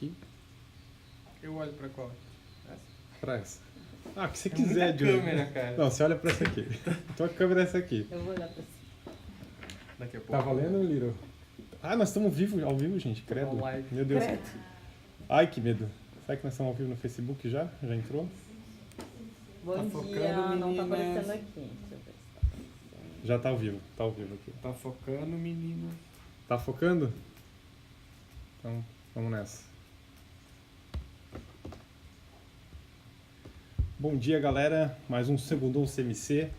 aqui. Eu olho pra qual? Essa? Pra essa. Ah, o que você Tem quiser, muita Júnior. câmera, cara. Não, você olha pra essa aqui. Tua câmera é essa aqui. Eu vou olhar pra cima. Daqui a pouco. Tá valendo, Little? Ah, nós estamos ao vivo, gente. Credo. Ao live. Meu Deus. Credo. Ai, que medo. Será que nós estamos ao vivo no Facebook já? Já entrou? Bom Tá dia, focando, não tá meninas. aparecendo aqui. Deixa eu ver se tá aparecendo. Já tá ao vivo. Tá ao vivo aqui. Tá focando, menino. Tá focando? Então, vamos nessa. Bom dia, galera. Mais um Segundou CMC.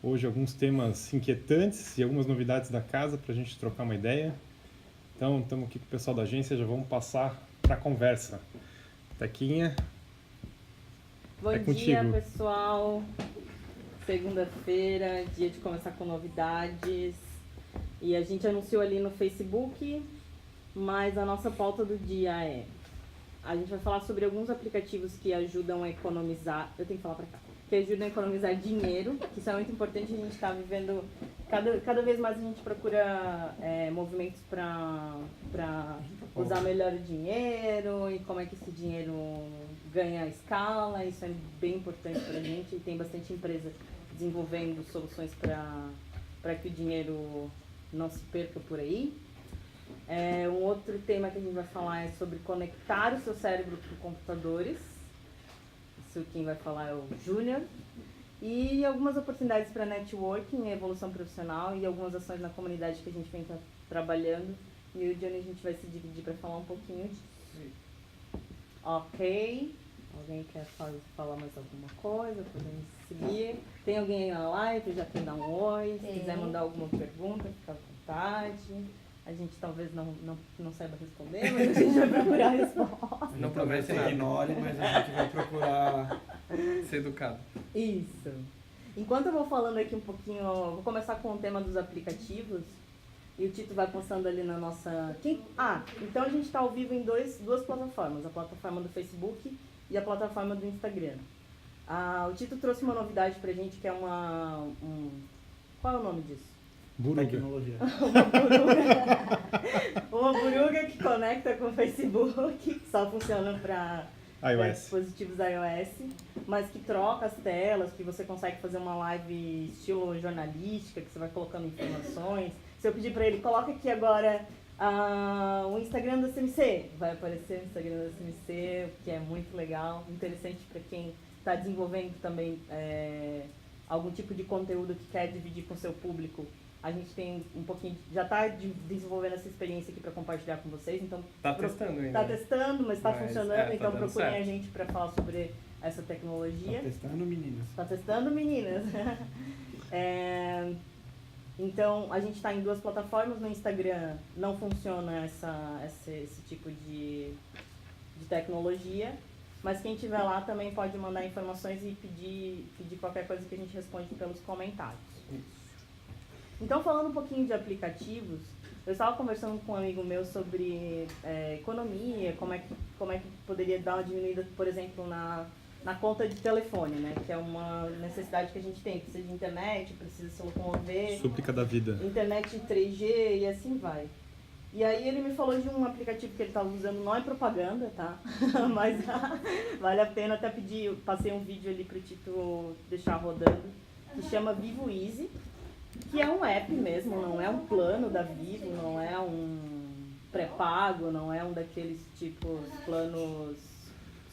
Hoje alguns temas inquietantes e algumas novidades da casa para a gente trocar uma ideia. Então, estamos aqui com o pessoal da agência, já vamos passar para a conversa. Tequinha, Bom É dia, contigo. pessoal. Segunda-feira, dia de começar com novidades. E a gente anunciou ali no Facebook, mas a nossa pauta do dia é... A gente vai falar sobre alguns aplicativos que ajudam a economizar... Eu tenho que falar pra cá. Que ajudam a economizar dinheiro, que isso é muito importante. A gente está vivendo... Cada vez mais a gente procura movimentos para usar melhor o dinheiro e como é que esse dinheiro ganha escala. Isso é bem importante para a gente. E tem bastante empresa desenvolvendo soluções para que o dinheiro não se perca por aí. Um outro tema que a gente vai falar é sobre conectar o seu cérebro por computadores. Isso quem vai falar é o Júnior. E algumas oportunidades para networking, evolução profissional e algumas ações na comunidade que a gente vem trabalhando. E o Johnny a gente vai se dividir para falar um pouquinho disso. Ok. Alguém quer falar mais alguma coisa? Podemos seguir. Tem alguém aí na live? Já quer dar um oi? Se quiser mandar alguma pergunta, fica à vontade. A gente talvez não saiba responder, mas a gente vai procurar a resposta. Não promete nada. Ignore, mas a gente vai procurar. Ser educado. Isso. Enquanto eu vou falando aqui um pouquinho, eu vou começar com o tema dos aplicativos. E o Tito vai postando ali na nossa... então a gente está ao vivo em duas plataformas. A plataforma do Facebook e a plataforma do Instagram. O Tito trouxe uma novidade pra gente que é qual é o nome disso? Buruga. Tecnologia. Uma buruga que conecta com o Facebook, que só funciona para iOS. dispositivos iOS, mas que troca as telas, que você consegue fazer uma live estilo jornalística, que você vai colocando informações. Se eu pedir para ele, coloca aqui agora o Instagram da CMC, vai aparecer o Instagram da CMC, o que é muito legal, interessante para quem está desenvolvendo também algum tipo de conteúdo que quer dividir com o seu público. A gente tem um pouquinho, já está desenvolvendo essa experiência aqui para compartilhar com vocês, então... Tá testando ainda. Está testando, mas está funcionando, tá então dando procurem certo. a gente para falar sobre essa tecnologia. Tá testando, meninas. Está testando, meninas. Então, a gente está em duas plataformas. No Instagram não funciona esse tipo de tecnologia, mas quem estiver lá também pode mandar informações e pedir qualquer coisa que a gente responde pelos comentários. Então, falando um pouquinho de aplicativos, eu estava conversando com um amigo meu sobre economia, como é que poderia dar uma diminuída, por exemplo, na conta de telefone, né? Que é uma necessidade que a gente tem, precisa de internet, precisa se locomover, Súplica da vida. internet 3G e assim vai. E aí ele me falou de um aplicativo que ele estava usando, não é propaganda, tá? Mas vale a pena, até passei um vídeo ali para o Tito deixar rodando, que chama Vivo Easy, que é um app mesmo, não é um plano da Vivo, não é um pré-pago, não é um daqueles tipos planos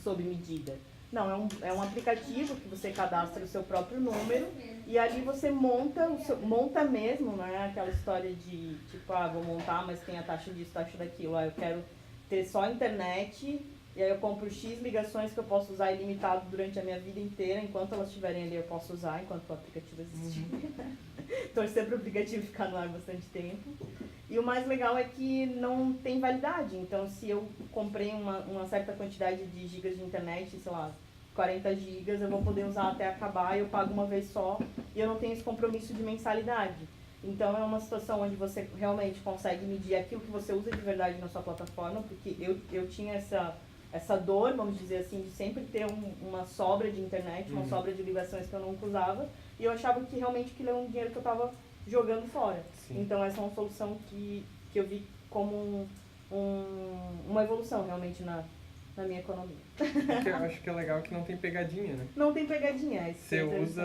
sob medida. Não, é um aplicativo que você cadastra o seu próprio número e ali você monta mesmo, não é aquela história de tipo, vou montar, mas tem a taxa disso, taxa daquilo. Eu quero ter só internet e aí eu compro X ligações que eu posso usar ilimitado durante a minha vida inteira, enquanto elas estiverem ali eu posso usar, enquanto o aplicativo existir. Torcer para o aplicativo ficar no ar bastante tempo. E o mais legal é que não tem validade, então se eu comprei uma certa quantidade de gigas de internet, sei lá, 40 gigas, eu vou poder usar até acabar e eu pago uma vez só e eu não tenho esse compromisso de mensalidade. Então é uma situação onde você realmente consegue medir aquilo que você usa de verdade na sua plataforma, porque eu tinha essa dor, vamos dizer assim, de sempre ter uma sobra de internet, uma sobra de ligações que eu nunca usava, e eu achava que realmente aquilo era um dinheiro que eu estava jogando fora. Sim. Então essa é uma solução que eu vi como uma evolução realmente na minha economia. Que eu acho que é legal que não tem pegadinha, né? Não tem pegadinha, isso Você é usa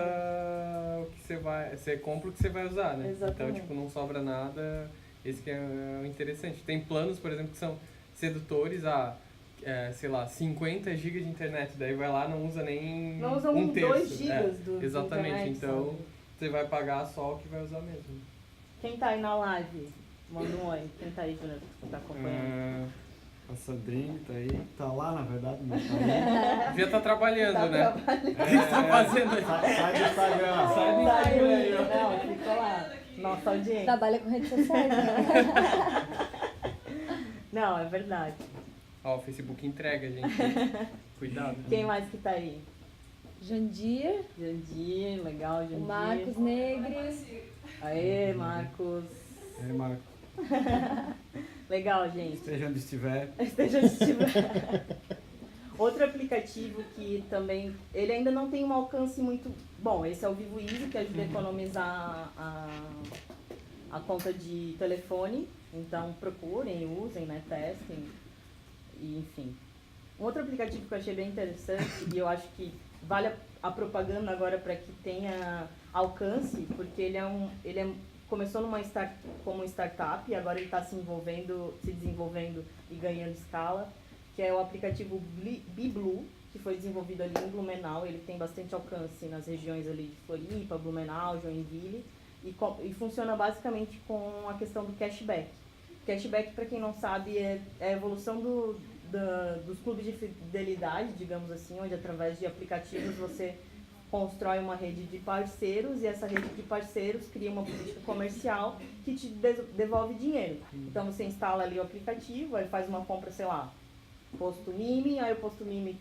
o que você vai. Você compra o que você vai usar, né? Exatamente. Então, tipo, não sobra nada. Esse que é o interessante. Tem planos, por exemplo, que são sedutores a, sei lá, 50 GB de internet. Daí vai lá, não usa nem Não usa um terço. 2 gigas do Exatamente. internet, Então, sabe? você vai pagar só o que vai usar mesmo. Quem tá aí na live? Manda um oi. Quem tá aí, Júnior, que tá acompanhando? A Sandrine tá aí. Tá lá, na verdade, mas tá aí. Devia estar trabalhando, Tá né? trabalhando. O que você tá fazendo aí? Sai do Instagram. Sai do Tá aí, Instagram aí, ó. não, ficou lá. Nossa audiência. Trabalha com redes sociais, né? Não, é verdade. Ó, o Facebook entrega, gente. Cuidado. Quem mais que tá aí? Jandir, Jandir, legal, Jandir. o Marcos Negres. Aê, Marcos. É, Marco. Legal, gente. Esteja onde estiver. Esteja onde estiver. Outro aplicativo que também, ele ainda não tem um alcance muito bom. Esse é o Vivo Easy, que ajuda a economizar a conta de telefone. Então procurem, usem, né, testem, e, enfim. Um outro aplicativo que eu achei bem interessante e eu acho que vale a propaganda agora para que tenha alcance, porque ele começou como startup e agora ele está se desenvolvendo e ganhando escala, que é o aplicativo BeBlue, que foi desenvolvido ali em Blumenau. Ele tem bastante alcance nas regiões ali de Floripa, Blumenau, Joinville, e funciona basicamente com a questão do cashback. Cashback, para quem não sabe, é a evolução dos clubes de fidelidade, digamos assim, onde através de aplicativos você constrói uma rede de parceiros e essa rede de parceiros cria uma política comercial que te devolve dinheiro. Então você instala ali o aplicativo, aí faz uma compra, sei lá, Posto Mimi, aí o Posto Mimi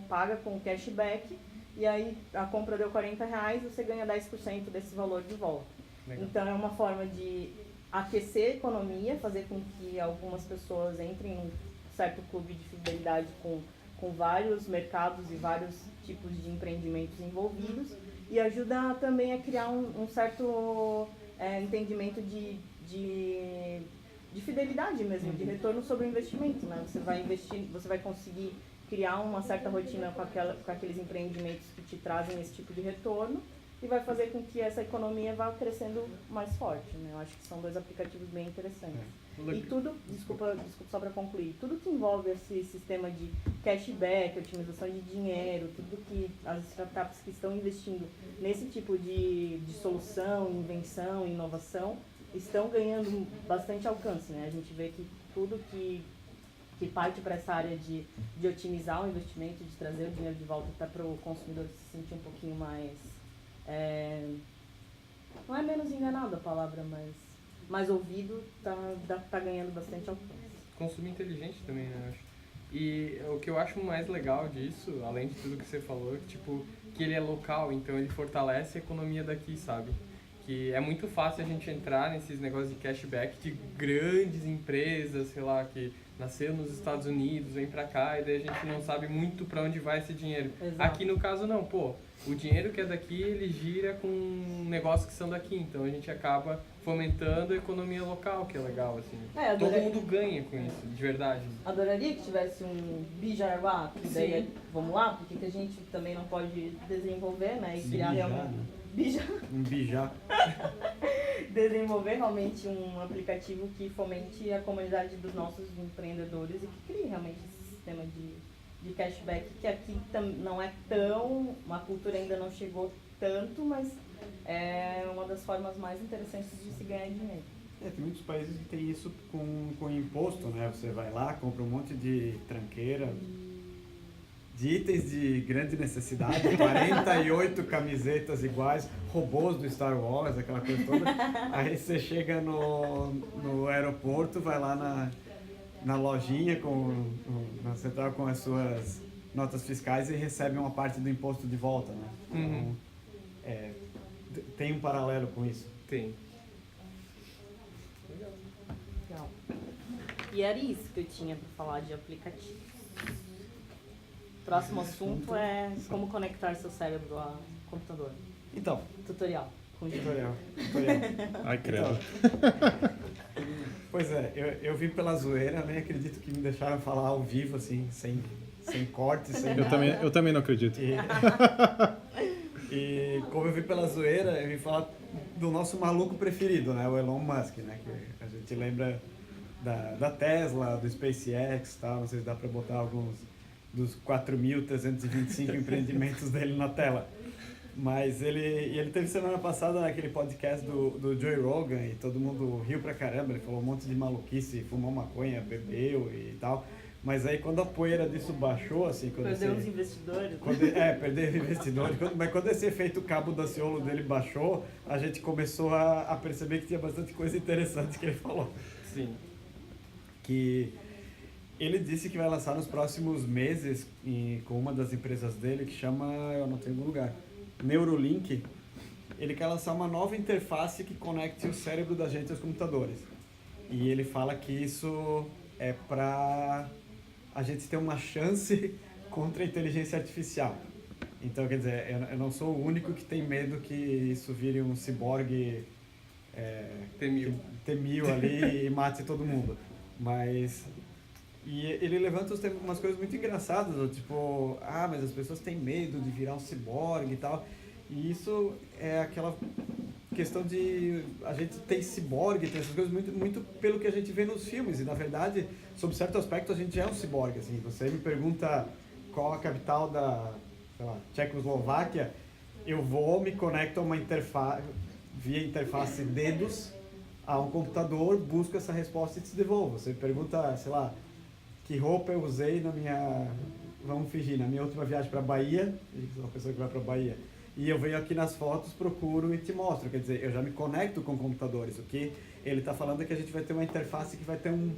paga com cashback e aí a compra deu R$40, você ganha 10% desse valor de volta. Legal. Então é uma forma de aquecer a economia, fazer com que algumas pessoas entrem num certo clube de fidelidade com vários mercados e vários tipos de empreendimentos envolvidos, e ajuda também a criar um certo entendimento de fidelidade mesmo, de retorno sobre o investimento, né? Você vai investir, você vai conseguir criar uma certa rotina com aqueles empreendimentos que te trazem esse tipo de retorno e vai fazer com que essa economia vá crescendo mais forte, né? Eu acho que são dois aplicativos bem interessantes. E tudo, desculpa só para concluir, tudo que envolve esse sistema de cashback, otimização de dinheiro, tudo que as startups que estão investindo nesse tipo de solução, invenção, inovação, estão ganhando bastante alcance, né? A gente vê que tudo que parte para essa área de otimizar o investimento, de trazer o dinheiro de volta até para o consumidor se sentir um pouquinho mais... não é menos enganado a palavra, mas mais ouvido, tá ganhando bastante alcance. Consumir inteligente também, né? Eu acho. E o que eu acho mais legal disso, além de tudo que você falou, tipo, que ele é local, então ele fortalece a economia daqui, sabe? Que é muito fácil a gente entrar nesses negócios de cashback de grandes empresas, sei lá, que nasceu nos Estados Unidos, vem pra cá e daí a gente não sabe muito pra onde vai esse dinheiro. Exato. Aqui no caso não, pô, o dinheiro que é daqui, ele gira com negócios que são daqui, então a gente acaba fomentando a economia local, que é legal, assim. Todo mundo ganha com isso, de verdade. Adoraria que tivesse um Bijaraguá, que daí, vamos lá, porque que a gente também não pode desenvolver, né, e criar realmente... Um bijá. Desenvolver realmente um aplicativo que fomente a comunidade dos nossos empreendedores e que crie realmente esse sistema de cashback, que aqui não é tão, a cultura ainda não chegou tanto, mas é uma das formas mais interessantes de se ganhar dinheiro. Tem muitos países que tem isso com imposto, né? Você vai lá, compra um monte de tranqueira, de itens de grande necessidade, 48 camisetas iguais, robôs do Star Wars, aquela coisa toda. Aí você chega no aeroporto, vai lá na lojinha, na central com as suas notas fiscais e recebe uma parte do imposto de volta, né? Uhum. Então, tem um paralelo com isso. Tem. Legal. E era isso que eu tinha para falar de aplicativos. Próximo assunto é como conectar seu cérebro ao computador. Então, Tutorial. Com tutorial. Ai, credo. Então, Pois é, eu vi pela zoeira, nem acredito que me deixaram falar ao vivo, assim, sem corte, sem nada. Eu também não acredito. E como eu vi pela zoeira, eu vim falar do nosso maluco preferido, né? O Elon Musk, né? Que a gente lembra da Tesla, do SpaceX, tal. Não sei se dá para botar alguns dos 4.325 empreendimentos dele na tela. Mas ele teve semana passada naquele podcast do Joe Rogan e todo mundo riu pra caramba. Ele falou um monte de maluquice, fumou maconha, bebeu e tal. Mas aí quando a poeira disso baixou, assim... Perdeu os investidores. Perdeu os investidores. Mas quando esse efeito cabo daciolo dele baixou, a gente começou a perceber que tinha bastante coisa interessante que ele falou. Sim. Que ele disse que vai lançar nos próximos meses com uma das empresas dele, que chama, eu não tenho algum lugar, Neuralink. Ele quer lançar uma nova interface que conecte o cérebro da gente aos computadores. E ele fala que isso é para a gente ter uma chance contra a inteligência artificial. Então, quer dizer, eu não sou o único que tem medo que isso vire um ciborgue T-1000 ali e mate todo mundo. Mas... E ele levanta umas coisas muito engraçadas, tipo, mas as pessoas têm medo de virar um ciborgue e tal. E isso é aquela questão de a gente tem ciborgue, tem essas coisas muito, muito pelo que a gente vê nos filmes. E na verdade, sob certo aspecto, a gente já é um ciborgue. Assim. Você me pergunta qual a capital da, sei lá, Tchecoslováquia, eu vou, me conecto a uma interface, via interface dedos, a um computador, busco essa resposta e te devolvo. Você me pergunta, sei lá, que roupa eu usei na minha, vamos fingir, na minha última viagem para Bahia, eu sou uma pessoa que vai para Bahia, e eu venho aqui nas fotos, procuro e te mostro. Quer dizer, eu já me conecto com computadores. O que ele está falando é que a gente vai ter uma interface que vai ter um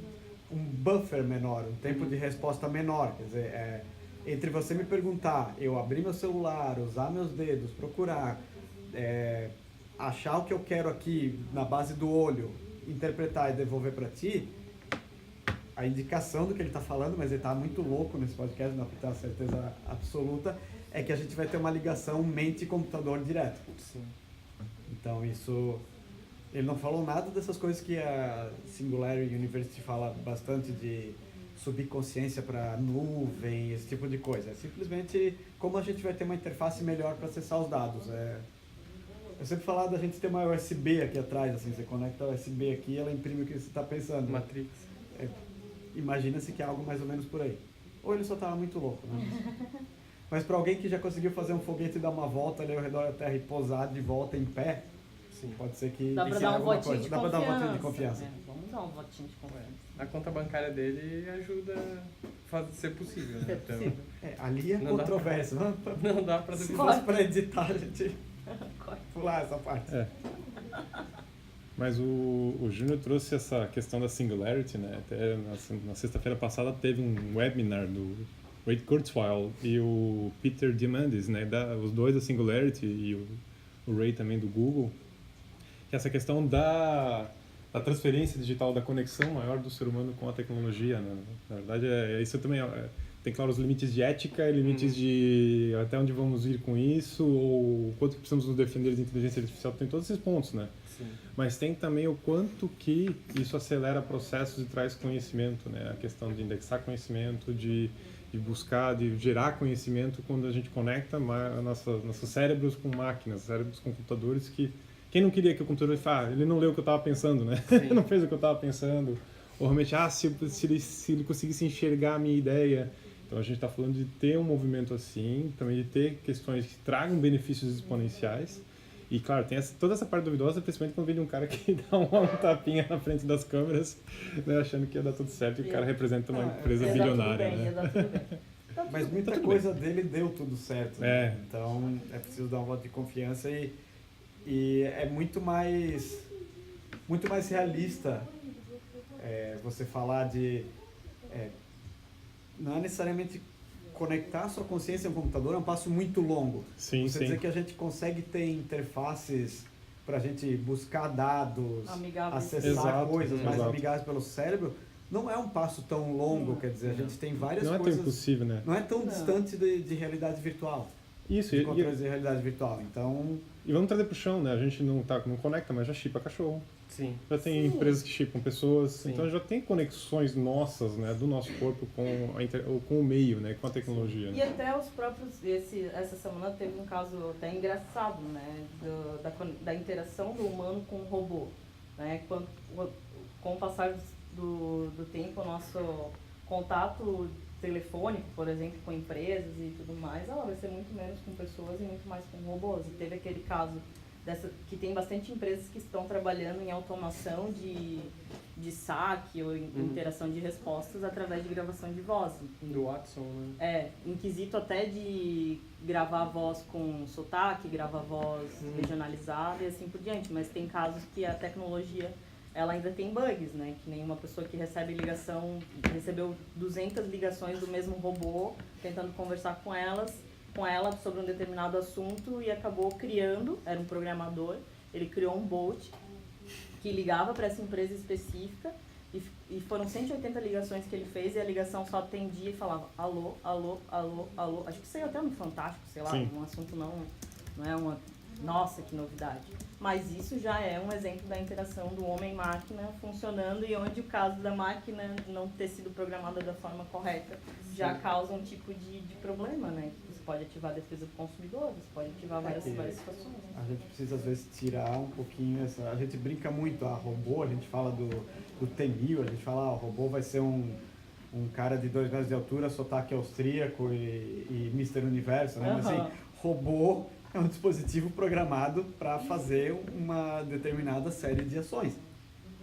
buffer menor, um tempo de resposta menor. Quer dizer, entre você me perguntar, eu abrir meu celular, usar meus dedos, procurar, achar o que eu quero aqui na base do olho, interpretar e devolver para ti, a indicação do que ele está falando, mas ele está muito louco nesse podcast, não tem certeza absoluta, é que a gente vai ter uma ligação mente-computador direto. Sim. Então isso... Ele não falou nada dessas coisas que a Singularity University fala bastante de subconsciência para nuvem, esse tipo de coisa. É simplesmente como a gente vai ter uma interface melhor para acessar os dados. Eu sempre falo da gente ter uma USB aqui atrás, assim, você conecta a USB aqui e ela imprime o que você está pensando. Matrix. Imagina-se que é algo mais ou menos por aí. Ou ele só estava muito louco, né? Mas para alguém que já conseguiu fazer um foguete e dar uma volta ali ao redor da Terra e pousar de volta em pé, Sim. pode ser que... Dá pra dar um votinho coisa. de Dá confiança. para dar um votinho de confiança. Vamos dar um votinho de confiança. A conta bancária dele ajuda a ser possível, né? É possível. Ali é Não dá controvérsia. Não dá pra Se duvidar. fosse para editar, a gente pular essa parte. Mas o Júnior trouxe essa questão da Singularity, né? Até na sexta-feira passada teve um webinar do Ray Kurzweil e o Peter Diamandis, né? Os dois da Singularity e o Ray também do Google, que é essa questão da transferência digital, da conexão maior do ser humano com a tecnologia, né? Na verdade, isso também tem, claro, os limites de ética e limites de até onde vamos ir com isso, ou quanto precisamos nos defender de inteligência artificial, tem todos esses pontos, né? Sim. Mas tem também o quanto que isso acelera processos e traz conhecimento, né? A questão de indexar conhecimento, de buscar, de gerar conhecimento quando a gente conecta nossos cérebros com máquinas, cérebros com computadores que... Quem não queria que o computador ele não leu o que eu estava pensando, né? Ele não fez o que eu estava pensando. Ou realmente, se ele conseguisse enxergar a minha ideia. Então a gente está falando de ter um movimento assim, também de ter questões que tragam benefícios exponenciais. E claro, tem toda essa parte duvidosa, principalmente quando vem de um cara que dá um tapinha na frente das câmeras, né, achando que ia dar tudo certo e o cara representa uma empresa bilionária. Ia dar tudo bem. Mas muita coisa dele deu tudo certo. Né? Então é preciso dar um voto de confiança e é muito mais realista você falar de... não é necessariamente conectar a sua consciência ao computador, é um passo muito longo. Sim, você dizer que a gente consegue ter interfaces para a gente buscar dados, amigáveis. acessar coisas mais amigáveis pelo cérebro, não é um passo tão longo, quer dizer, a gente tem várias coisas... Não é tão impossível, né? Não é tão distante de realidade virtual. Isso, de controles de realidade virtual. Então, e vamos trazer pro chão, né? A gente não conecta, mas já chipa cachorro. Sim. Já tem Sim. empresas que chipam pessoas, Sim. então já tem conexões nossas, né, do nosso corpo com o meio, né, com a tecnologia. E Né? até os próprios, essa semana teve um caso até engraçado, né, da interação do humano com o robô, né, com o passar do tempo, o nosso contato telefônico, por exemplo, com empresas e tudo mais, ela vai ser muito menos com pessoas e muito mais com robôs. E teve aquele caso que tem bastante empresas que estão trabalhando em automação de saque ou interação de respostas através de gravação de voz. Do Watson, né? Em quesito até de gravar a voz com sotaque, gravar a voz regionalizada e assim por diante. Mas tem casos que a tecnologia ela ainda tem bugs, né? Que nem uma pessoa que recebeu 200 ligações do mesmo robô, tentando conversar com ela sobre um determinado assunto e acabou criando, era um programador, ele criou um bot que ligava para essa empresa específica e foram 180 ligações que ele fez e a ligação só atendia e falava alô, alô, alô, alô. Acho que saiu até no Fantástico, sei lá, Sim. um assunto não é uma... Nossa, que novidade. Mas isso já é um exemplo da interação do homem-máquina funcionando e onde o caso da máquina não ter sido programada da forma correta já causa um tipo de problema, né? Você pode ativar a defesa do consumidor, você pode ativar várias situações. a gente precisa, às vezes, tirar um pouquinho essa... A gente brinca muito, robô, a gente fala do T-1000, a gente fala, o robô vai ser um cara de 2 metros de altura, sotaque austríaco e Mr. Universo, né? Mas, assim, robô é um dispositivo programado para fazer uma determinada série de ações.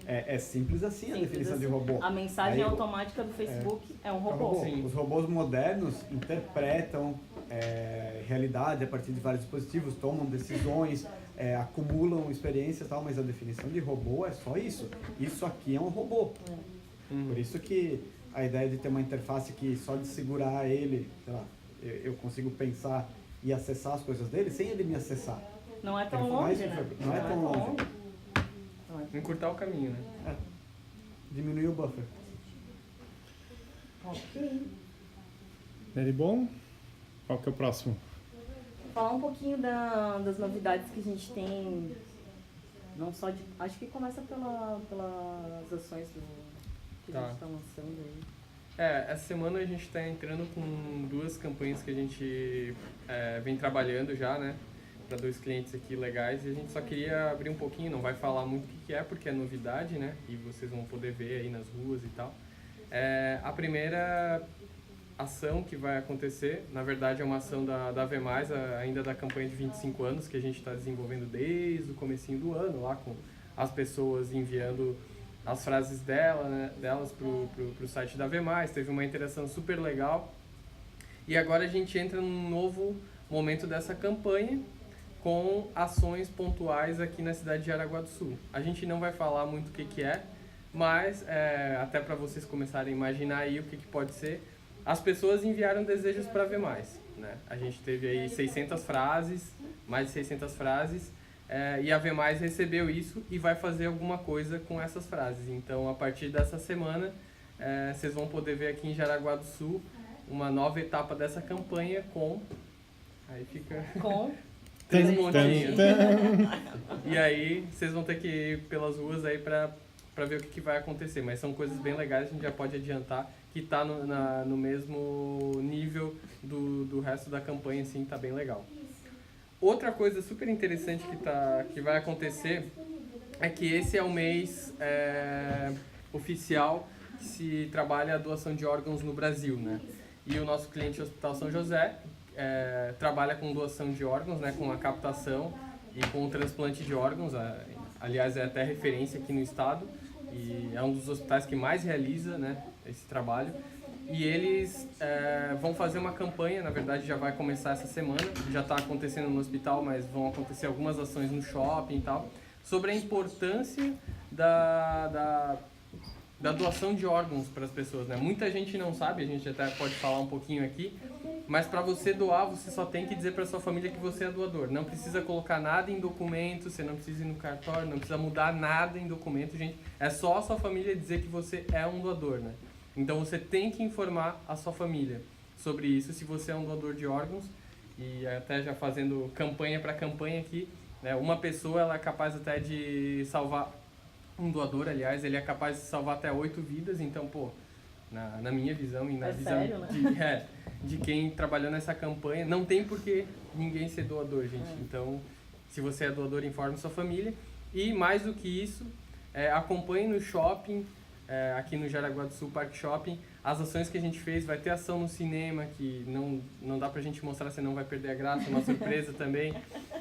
É simples assim a definição de robô. A mensagem Aí, automática do Facebook é um robô. Sim. Os robôs modernos interpretam realidade a partir de vários dispositivos, tomam decisões, acumulam experiências e tal, mas a definição de robô é só isso. Isso aqui é um robô. Por isso que a ideia de ter uma interface que só de segurar ele, sei lá, eu consigo pensar e acessar as coisas dele sem ele me acessar. Não é tão Ele longe, faz- né? não é tão longe. Encurtar o caminho, né? Diminuir o buffer. Ok. Ele bom? Qual que é o próximo? Falar um pouquinho das novidades que a gente tem, não só de... Acho que começa pelas ações que a gente está lançando aí. Essa semana a gente está entrando com 2 campanhas que a gente vem trabalhando já, né? Para 2 clientes aqui legais e a gente só queria abrir um pouquinho, não vai falar muito o que é porque é novidade, né? E vocês vão poder ver aí nas ruas e tal. A primeira ação que vai acontecer, na verdade é uma ação da AV+, ainda da campanha de 25 anos que a gente está desenvolvendo desde o comecinho do ano, lá com as pessoas enviando as frases delas pro site da AV+, teve uma interação super legal. E agora a gente entra num novo momento dessa campanha com ações pontuais aqui na cidade de Jaraguá do Sul. A gente não vai falar muito o que é, mas até para vocês começarem a imaginar aí o que pode ser, as pessoas enviaram desejos para AV+, né? A gente teve aí 600 frases, mais de 600 frases, e a AV+ recebeu isso e vai fazer alguma coisa com essas frases. Então, a partir dessa semana, vocês vão poder ver aqui em Jaraguá do Sul uma nova etapa dessa campanha com... Aí fica... Com 3 pontinhos. E aí, vocês vão ter que ir pelas ruas aí pra ver o que vai acontecer. Mas são coisas bem legais, a gente já pode adiantar que tá no mesmo nível do resto da campanha, assim, tá bem legal. Outra coisa super interessante que vai acontecer é que esse é o mês oficial que se trabalha a doação de órgãos no Brasil, né? E o nosso cliente Hospital São José trabalha com doação de órgãos, né, com a captação e com o transplante de órgãos. Aliás, é até referência aqui no estado e é um dos hospitais que mais realiza, né, esse trabalho. E eles vão fazer uma campanha, na verdade já vai começar essa semana, já está acontecendo no hospital, mas vão acontecer algumas ações no shopping e tal, sobre a importância da doação de órgãos para as pessoas, né? Muita gente não sabe, a gente até pode falar um pouquinho aqui, mas para você doar, você só tem que dizer para sua família que você é doador. Não precisa colocar nada em documento, você não precisa ir no cartório, não precisa mudar nada em documento, gente. É só a sua família dizer que você é um doador, né? Então você tem que informar a sua família sobre isso, se você é um doador de órgãos. e até já fazendo campanha para campanha aqui, né, uma pessoa ela é capaz até de salvar, um doador, aliás, ele é capaz de salvar até 8 vidas, então, pô, na minha visão e na visão sério, né? de quem trabalhou nessa campanha, não tem por que ninguém ser doador, gente. Então, se você é doador, informe sua família. E mais do que isso, acompanhe no shopping, aqui no Jaraguá do Sul Park Shopping, as ações que a gente fez. Vai ter ação no cinema, que não dá pra gente mostrar, senão vai perder a graça, uma surpresa também.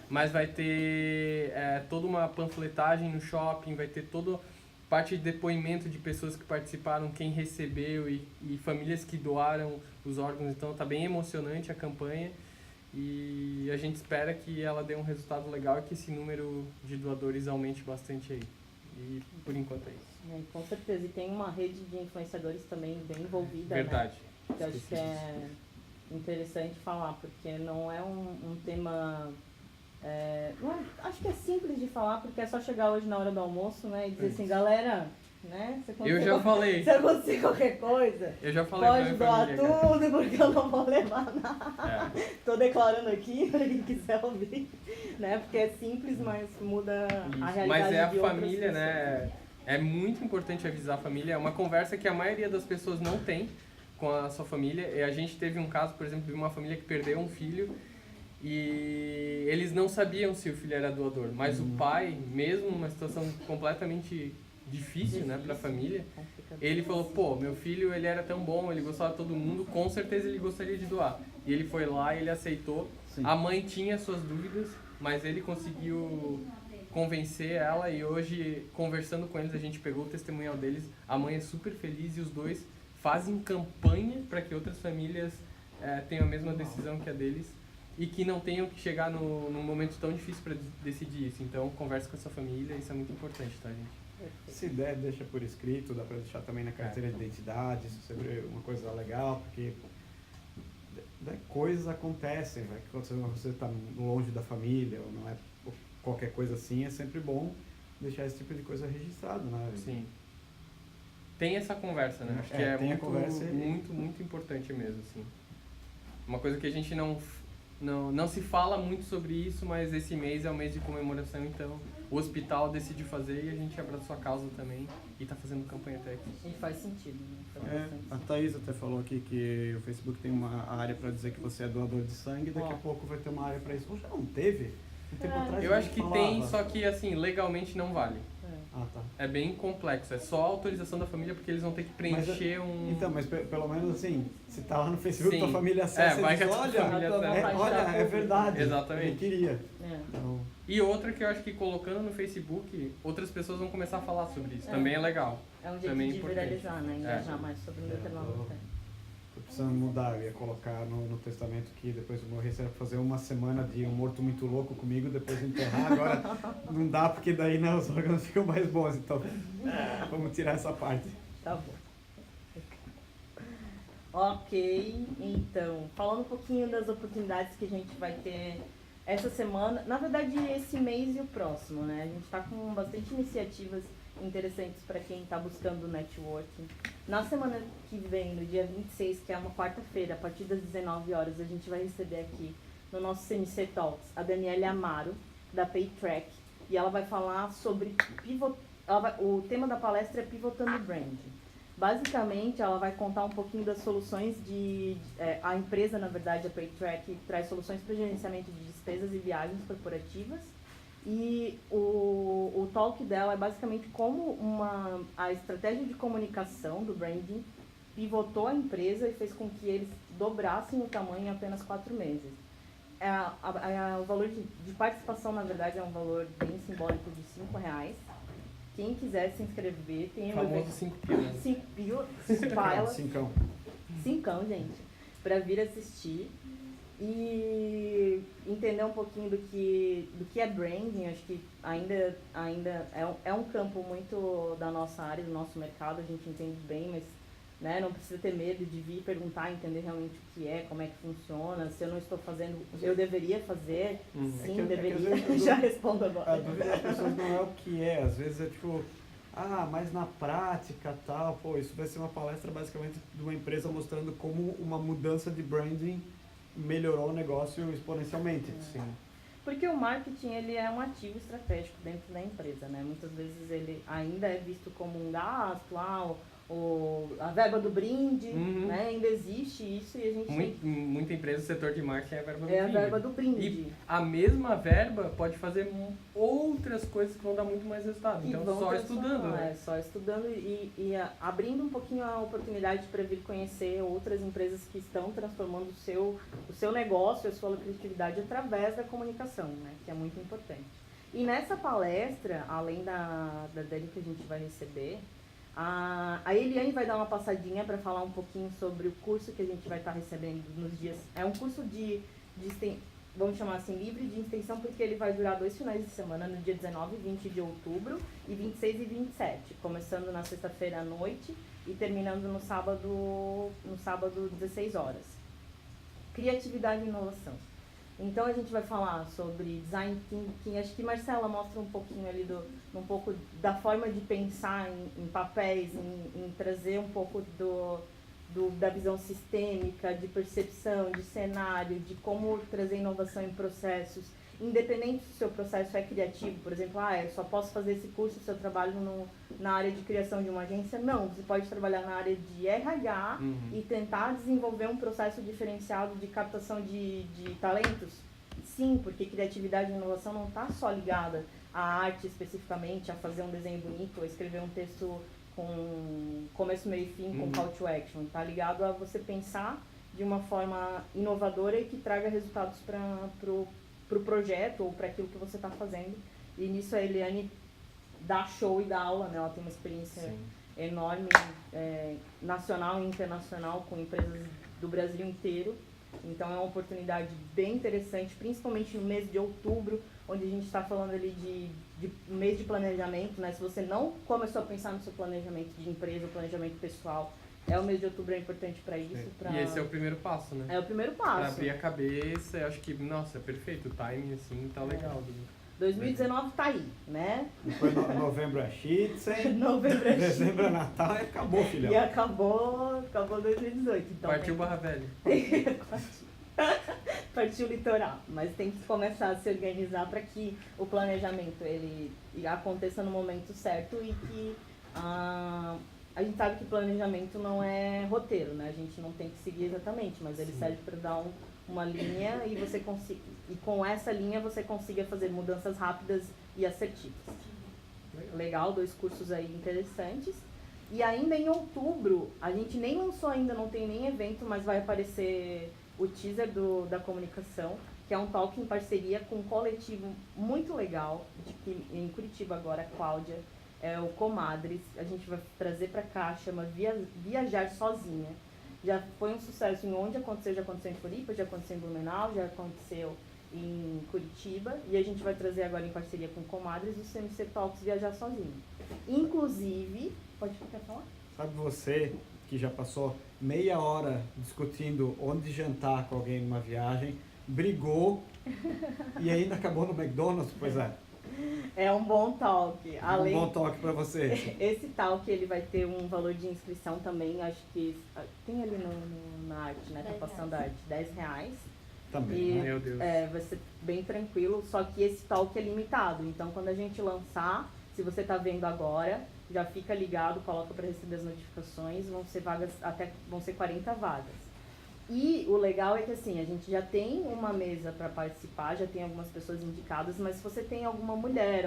Mas vai ter toda uma panfletagem no shopping, vai ter toda parte de depoimento de pessoas que participaram, quem recebeu e famílias que doaram os órgãos. Então tá bem emocionante a campanha e a gente espera que ela dê um resultado legal e que esse número de doadores aumente bastante aí. E por enquanto é isso. Com certeza. E tem uma rede de influenciadores também bem envolvida, Verdade. né? Que eu acho que é interessante falar, porque não é um tema... acho que é simples de falar, porque é só chegar hoje na hora do almoço, né, e dizer assim, galera, né, Eu já falei. se acontecer qualquer coisa, Eu já falei pode pra minha doar família, cara. tudo, porque eu não vou levar nada. Tô declarando aqui, pra quem quiser ouvir, né, porque é simples, mas muda a realidade Mas é a de outras família, pessoas. né? É muito importante avisar a família. É uma conversa que a maioria das pessoas não tem com a sua família. E a gente teve um caso, por exemplo, de uma família que perdeu um filho e eles não sabiam se o filho era doador. Mas o pai, mesmo numa situação completamente difícil, né, para a família, ele falou, pô, meu filho, ele era tão bom, ele gostava de todo mundo, com certeza ele gostaria de doar. E ele foi lá e ele aceitou. Sim. A mãe tinha suas dúvidas, mas ele conseguiu convencer ela e hoje, conversando com eles, a gente pegou o testemunhal deles. A mãe é super feliz e os dois fazem campanha para que outras famílias tenham a mesma decisão que a deles e que não tenham que chegar num momento tão difícil para decidir isso. Então, converse com a sua família, isso é muito importante, tá, gente? Se der, deixa por escrito, dá pra deixar também na carteira de identidade, isso é sempre uma coisa legal, porque coisas acontecem, vai que quando você está longe da família, ou não é qualquer coisa assim, é sempre bom deixar esse tipo de coisa registrado, né? Sim. Tem essa conversa, né? Acho que é tem a muito, conversa e- muito, muito importante mesmo, assim. Uma coisa que a gente não se fala muito sobre isso, mas esse mês é o mês de comemoração, então o hospital decidiu fazer e a gente abraçou a causa também e tá fazendo campanha até aqui. E faz sentido, né? Faz bastante A Thaís até falou aqui que o Facebook tem uma área para dizer que você é doador de sangue, daqui a pouco vai ter uma área para isso. Ou já não teve? Um tempo atrás Eu a acho gente que falava. tem, só que assim, legalmente não vale. Ah, tá. É bem complexo, é só a autorização da família porque eles vão ter que preencher um... Então, mas pelo menos assim, se tá lá no Facebook, Sim. tua família acessa vai e que diz, a tua olha, família acessa. olha, é verdade. Exatamente. Eu queria. É. Então, E outra que eu acho que colocando no Facebook, outras pessoas vão começar a falar sobre isso. Também é legal. É um jeito Também é de importante. viralizar, né? Engajar mais sobre um determinado tema. tô precisando mudar, eu ia colocar no testamento que depois eu morrer, era fazer uma semana de um morto muito louco comigo, depois enterrar. Agora não dá, porque daí né, os órgãos ficam mais bons, então vamos tirar essa parte. Tá bom. Ok, então, falando um pouquinho das oportunidades que a gente vai ter essa semana, na verdade esse mês e o próximo, né? A gente está com bastante iniciativas interessantes para quem está buscando networking. Na semana que vem, no dia 26, que é uma quarta-feira, a partir das 19 horas, a gente vai receber aqui no nosso CMC Talks a Daniela Amaro, da PayTrack, e ela vai falar sobre o tema da palestra é Pivotando Branding. Basicamente, ela vai contar um pouquinho das soluções a empresa, na verdade, a PayTrack, traz soluções para gerenciamento de despesas e viagens corporativas. E o talk dela é basicamente como a estratégia de comunicação do branding pivotou a empresa e fez com que eles dobrassem o tamanho em apenas 4 meses. O valor de participação, na verdade, é um valor bem simbólico de R$5. Quem quiser se inscrever, tem O famoso 5 pila. 5 pila, Cincão. 5, gente, para vir assistir e entender um pouquinho do que é branding. Acho que ainda é um campo muito da nossa área, do nosso mercado, a gente entende bem, mas né, não precisa ter medo de vir perguntar, entender realmente o que é, como é que funciona, se eu não estou fazendo, eu deveria fazer, sim, que às deveria, vezes já respondo agora. A dúvida das pessoas não é o que é, às vezes é tipo, mas na prática tal, pô, isso vai ser uma palestra basicamente de uma empresa mostrando como uma mudança de branding melhorou o negócio exponencialmente. Sim. Porque o marketing, ele é um ativo estratégico dentro da empresa, né? Muitas vezes ele ainda é visto como um gasto, ou a verba do brinde, Uhum. né? Ainda existe isso e a gente Muita empresa, o setor de marketing é a verba do é a brinde. verba do brinde. E a mesma verba pode fazer outras coisas que vão dar muito mais resultado. E Então, vão só transformar, estudando, né? Só estudando abrindo um pouquinho a oportunidade para vir conhecer outras empresas que estão transformando o seu negócio, a sua lucratividade através da comunicação, né? Que é muito importante. E nessa palestra, além da Dani que a gente vai receber, a Eliane vai dar uma passadinha para falar um pouquinho sobre o curso que a gente vai estar recebendo nos dias. É um curso vamos chamar assim, livre de extensão, porque ele vai durar 2 finais de semana, no dia 19 e 20 de outubro, e 26 e 27, começando na sexta-feira à noite e terminando no sábado 16 horas. Criatividade e inovação. Então a gente vai falar sobre design thinking. Acho que Marcela mostra um pouquinho ali um pouco da forma de pensar em papéis, em trazer um pouco da visão sistêmica, de percepção, de cenário, de como trazer inovação em processos, independente se o seu processo é criativo. Por exemplo, eu só posso fazer esse curso se eu trabalho na área de criação de uma agência. Não, você pode trabalhar na área de RH e tentar desenvolver um processo diferenciado de captação de talentos. Sim, porque criatividade e inovação não está só ligada à arte especificamente, a fazer um desenho bonito, ou escrever um texto com começo, meio e fim, com call to action. Está ligado a você pensar de uma forma inovadora e que traga resultados para o projeto ou para aquilo que você está fazendo. E nisso a Eliane dá show e dá aula, né? Ela tem uma experiência enorme, nacional e internacional, com empresas do Brasil inteiro. Então é uma oportunidade bem interessante, principalmente no mês de outubro, onde a gente está falando ali de mês de planejamento, né? Se você não começou a pensar no seu planejamento de empresa, planejamento pessoal, o mês de outubro é importante para isso. E esse é o primeiro passo, né? É o primeiro Pra passo. abrir a cabeça, eu acho que, nossa, é perfeito. O timing, assim, tá legal. 2019 tá aí, né? Depois novembro é Schützen, Novembro é dezembro é Natal e acabou, filhão. E acabou 2018. Então Partiu Barra Velha. Partiu o litoral. Mas tem que começar a se organizar para que o planejamento ele aconteça no momento certo e que a gente sabe que planejamento não é roteiro, né? A gente não tem que seguir exatamente, mas ele serve para dar uma linha e você e com essa linha você consiga fazer mudanças rápidas e assertivas. Legal, 2 cursos aí interessantes. E ainda em outubro, a gente nem lançou ainda, não tem nem evento, mas vai aparecer o teaser da comunicação, que é um talk em parceria com um coletivo muito legal, em Curitiba agora, a Cláudia, é o Comadres. A gente vai trazer para cá, chama Viajar Sozinha. Já foi um sucesso em onde aconteceu, já aconteceu em Floripa, já aconteceu em Blumenau, já aconteceu em Curitiba, e a gente vai trazer agora em parceria com Comadres o CMC Talks Viajar Sozinho. Inclusive, pode ficar falar? Sabe você que já passou meia hora discutindo onde jantar com alguém numa viagem, brigou e ainda acabou no McDonald's? Pois é. É um bom talk. Um bom toque para você. Esse talk ele vai ter um valor de inscrição também, acho que tem ali na arte, né? Tá passando a arte, R$10. Também, né? Meu Deus. Vai ser bem tranquilo, só que esse talk é limitado. Então quando a gente lançar, se você tá vendo agora, já fica ligado, coloca para receber as notificações, vão ser 40 vagas. E o legal é que assim, a gente já tem uma mesa para participar, já tem algumas pessoas indicadas, mas se você tem alguma mulher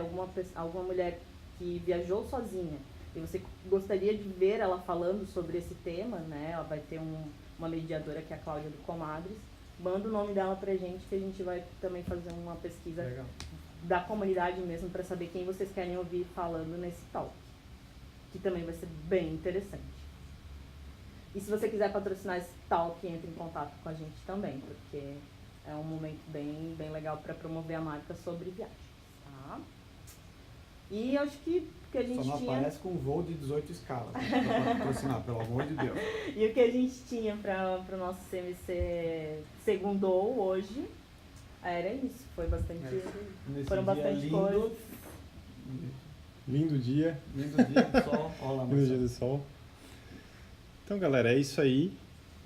que viajou sozinha e você gostaria de ver ela falando sobre esse tema, né? Ela vai ter uma mediadora que é a Cláudia do Comadres. Manda o nome dela pra gente que a gente vai também fazer uma pesquisa Legal. da comunidade mesmo para saber quem vocês querem ouvir falando nesse talk, que também vai ser bem interessante. E se você quiser patrocinar esse talk, entre em contato com a gente também, porque é um momento bem, bem legal para promover a marca sobre viagens, tá? E acho que a gente Só não tinha... aparece com um voo de 18 escalas, né? Pra patrocinar, pelo amor de Deus. E o que a gente tinha para o nosso CMC segundou hoje era isso. Foi bastante... Nesse Foram dia bastante lindo, coisas. Lindo dia. Lindo dia do sol. Olha lá, Lindo dia Marcelo. do sol. Então, galera, é isso aí.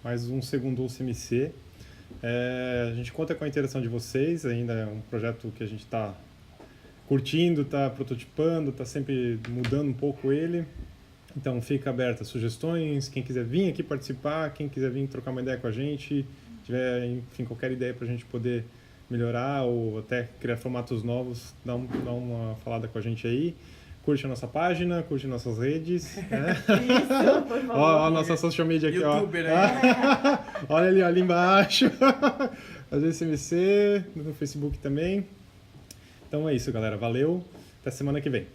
Mais um Segundou CMC. A gente conta com a interação de vocês, ainda é um projeto que a gente está curtindo, está prototipando, está sempre mudando um pouco ele. Então fica aberto a sugestões, quem quiser vir aqui participar, quem quiser vir trocar uma ideia com a gente, tiver, enfim, qualquer ideia para a gente poder melhorar ou até criar formatos novos, dá uma falada com a gente aí. Curte a nossa página, curte nossas redes. Né? Isso, por favor. Ó, a nossa social media aqui, Youtuber ó. aí. Olha ali embaixo. Agência MC, no Facebook também. Então é isso, galera. Valeu. Até semana que vem.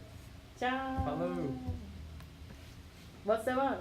Tchau. Falou. Boa semana.